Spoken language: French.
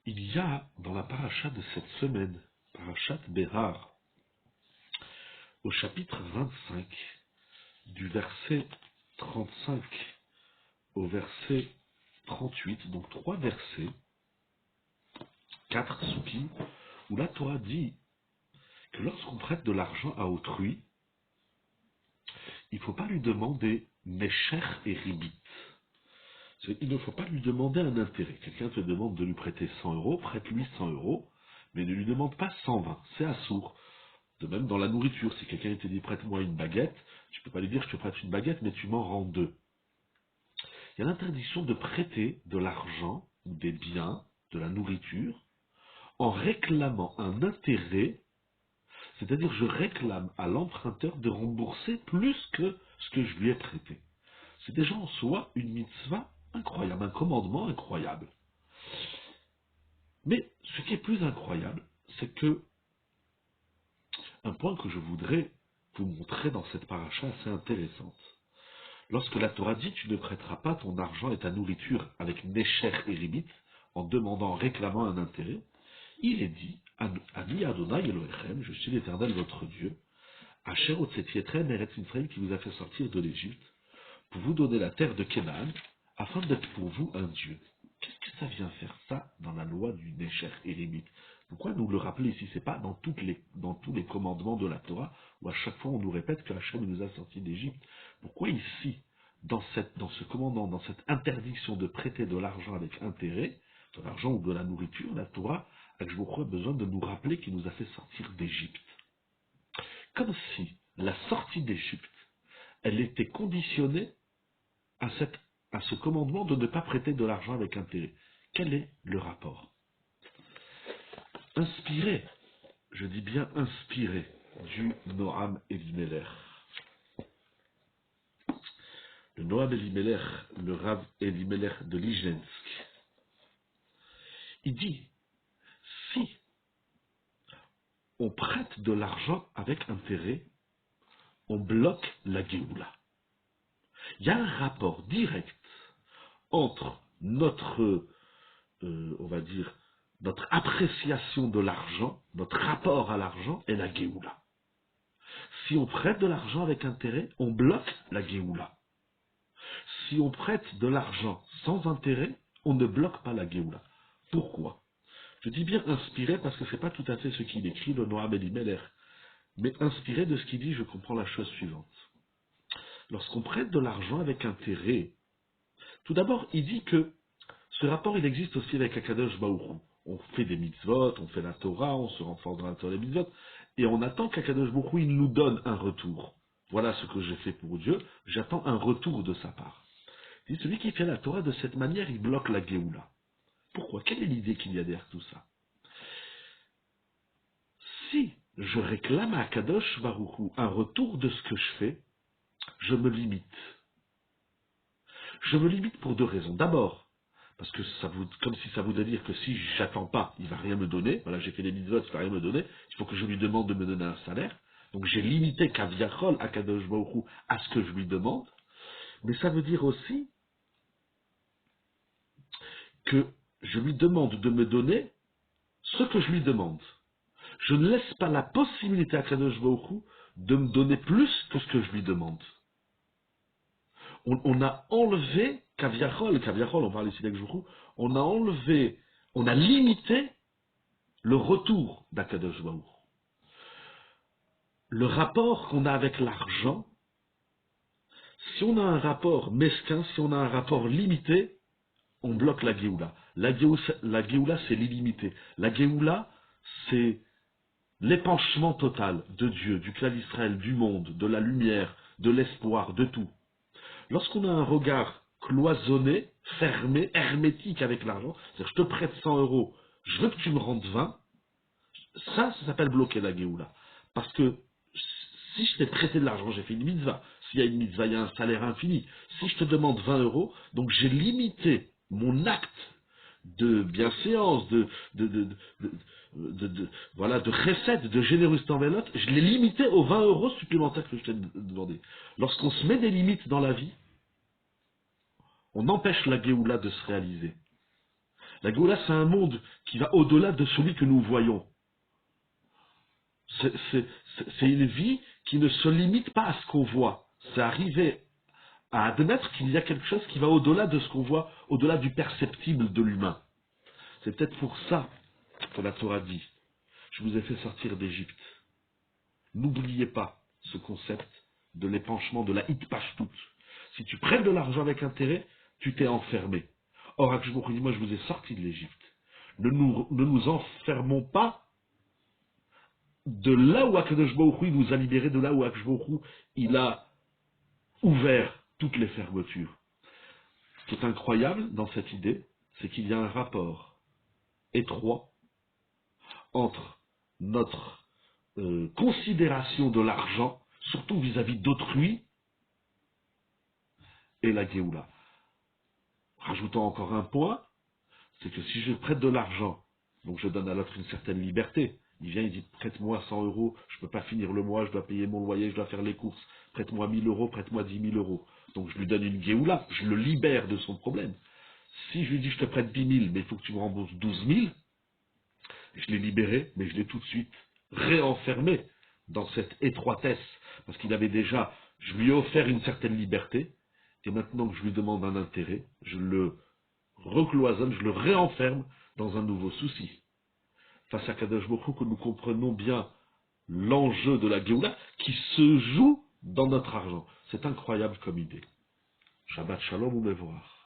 Il y a dans la paracha de cette semaine, parachat Bérar, au chapitre 25, du verset 35 au verset 38, donc 3 versets, 4 soukim, où la Torah dit que lorsqu'on prête de l'argent à autrui, il ne faut pas lui demander Mesher et Ribit. Il ne faut pas lui demander un intérêt. Quelqu'un te demande de lui prêter 100 euros, prête-lui 100 euros, mais ne lui demande pas 120, c'est assourd. De même dans la nourriture, si quelqu'un te dit prête-moi une baguette, tu ne peux pas lui dire je te prête une baguette, mais tu m'en rends deux. Il y a l'interdiction de prêter de l'argent, des biens, de la nourriture, en réclamant un intérêt, c'est-à-dire je réclame à l'emprunteur de rembourser plus que ce que je lui ai prêté. C'est déjà en soi une mitzvah incroyable, un commandement incroyable. Mais ce qui est plus incroyable, c'est que un point que je voudrais vous montrer dans cette paracha assez intéressante. Lorsque la Torah dit tu ne prêteras pas ton argent et ta nourriture avec Nesher et Ribit, en demandant, en réclamant un intérêt, il est dit Ani Adonai Elohechem, je suis l'Éternel votre Dieu, Asher Otsetietren Eretz Israël qui vous a fait sortir de l'Égypte, pour vous donner la terre de Canaan, afin d'être pour vous un Dieu. Qu'est-ce que ça vient faire ça dans la loi du Nesher et Ribit? Pourquoi nous le rappeler ici? C'est pas dans tous les commandements de la Torah, où à chaque fois on nous répète que Hachem nous a sortis d'Égypte. Pourquoi ici, dans ce commandement, dans cette interdiction de prêter de l'argent avec intérêt, de l'argent ou de la nourriture, la Torah a besoin de nous rappeler qu'il nous a fait sortir d'Égypte? Comme si la sortie d'Égypte, elle était conditionnée à ce commandement de ne pas prêter de l'argent avec intérêt. Quel est le rapport? Inspiré, je dis bien inspiré, du Noam Elimelech. Le Noam Elimelech, le Rav Elimelech de Lijensk, il dit, si on prête de l'argent avec intérêt, on bloque la Géoula. Il y a un rapport direct entre notre, on va dire, notre appréciation de l'argent, notre rapport à l'argent et la Géoula. Si on prête de l'argent avec intérêt, on bloque la Géoula. Si on prête de l'argent sans intérêt, on ne bloque pas la Géoula. Pourquoi? Je dis bien inspiré parce que ce n'est pas tout à fait ce qu'il écrit, le Noam Elimelech, mais inspiré de ce qu'il dit, je comprends la chose suivante. Lorsqu'on prête de l'argent avec intérêt, tout d'abord, il dit que ce rapport, il existe aussi avec Akadosh Baruch Hu. On fait des mitzvot, on fait la Torah, on se renforce dans la Torah et les mitzvot, et on attend qu'Akadosh Baruch Hu, il nous donne un retour. Voilà ce que j'ai fait pour Dieu, j'attends un retour de sa part. Il dit, celui qui fait la Torah de cette manière, il bloque la Géoula. Pourquoi? Quelle est l'idée qu'il y a derrière tout ça? Si je réclame à Akadosh Baruch Hu un retour de ce que je fais, je me limite. Je me limite pour deux raisons. D'abord, parce que comme si ça voudrait dire que si j'attends pas, il va rien me donner. Voilà, j'ai fait des mitzvot, il va rien me donner. Il faut que je lui demande de me donner un salaire. Donc j'ai limité Kaviachol à Kadosh Baruch Hu à ce que je lui demande. Mais ça veut dire aussi que je lui demande de me donner ce que je lui demande. Je ne laisse pas la possibilité à Kadosh Baruch Hu de me donner plus que ce que je lui demande. On a enlevé Kaviachol, on parle ici d'Akadosh Baruch Hu, on a enlevé, on a limité le retour d'Akadosh Baruch Hu. Le rapport qu'on a avec l'argent, si on a un rapport mesquin, si on a un rapport limité, on bloque la Géoula. La Géoula, c'est l'illimité. La Géoula, c'est l'épanchement total de Dieu, du clan d'Israël, du monde, de la lumière, de l'espoir, de tout. Lorsqu'on a un regard cloisonné, fermé, hermétique avec l'argent, c'est-à-dire je te prête 100 euros, je veux que tu me rendes 20, ça s'appelle bloquer la Géoula. Parce que si je t'ai prêté de l'argent, j'ai fait une mitzvah. S'il y a une mitzvah, il y a un salaire infini. Si je te demande 20 euros, donc j'ai limité mon acte de bienséance, voilà, de recette, de générosité envers l'autre, je l'ai limité aux 20 euros supplémentaires que je t'ai demandé. Lorsqu'on se met des limites dans la vie, on empêche la Géoula de se réaliser. La Géoula, c'est un monde qui va au-delà de celui que nous voyons. C'est une vie qui ne se limite pas à ce qu'on voit. C'est arriver à admettre qu'il y a quelque chose qui va au-delà de ce qu'on voit, au-delà du perceptible de l'humain. C'est peut-être pour ça que la Torah dit, je vous ai fait sortir d'Égypte. N'oubliez pas ce concept de l'épanchement, de la hitpashtout. Si tu prêtes de l'argent avec intérêt, tu t'es enfermé. Or, Akshbourg dit, moi je vous ai sorti de l'Égypte. Ne nous enfermons pas de là où Akadosh Baruch Hu nous a libérés, de là où Akadosh Baruch Hu, il a ouvert toutes les fermetures. Ce qui est incroyable dans cette idée, c'est qu'il y a un rapport étroit entre notre considération de l'argent, surtout vis-à-vis d'autrui, et la Géoula. Rajoutons encore un point, c'est que si je prête de l'argent, donc je donne à l'autre une certaine liberté, il vient, il dit prête-moi 100 euros, je ne peux pas finir le mois, je dois payer mon loyer, je dois faire les courses, prête-moi 1000 euros, prête-moi 10 000 euros. Donc je lui donne une Géoula, je le libère de son problème. Si je lui dis je te prête 10 000, mais il faut que tu me rembourses 12 000, je l'ai libéré, mais je l'ai tout de suite réenfermé dans cette étroitesse, parce qu'il avait déjà, je lui ai offert une certaine liberté, et maintenant que je lui demande un intérêt, je le recloisonne, je le réenferme dans un nouveau souci. Face à Kadosh Baruch Hu, que nous comprenons bien l'enjeu de la Géoula qui se joue dans notre argent. C'est incroyable comme idée. Shabbat Shalom ou Mevorach.